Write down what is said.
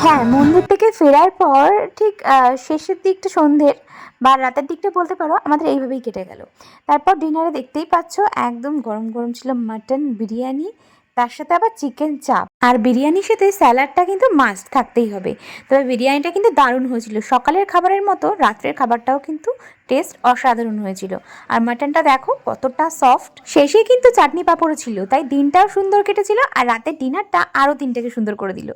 হ্যাঁ, মন্দির থেকে ফেরার পর ঠিক শেষের দিকটা সন্ধ্যের বা রাতের দিকটা বলতে পারো আমাদের এইভাবেই কেটে গেল। তারপর ডিনারে দেখতেই পাচ্ছ একদম গরম, গরম ছিল মাটন বিরিয়ানি, তার সাথে আবার চিকেন চাপ। আর বিরিয়ানির সাথে স্যালাডটা কিন্তু মাস্ট থাকতেই হবে। তবে বিরিয়ানিটা কিন্তু দারুণ হয়েছিল। সকালের খাবারের মতো রাত্রের খাবারটাও কিন্তু টেস্ট অসাধারণ হয়েছিল। আর মাটনটা দেখো কতটা সফট। শেষে কিন্তু চাটনি পাঁপড়ও ছিল। তাই দিনটাও সুন্দর কেটেছিল আর রাতের ডিনারটা আরও দিনটাকে সুন্দর করে দিল।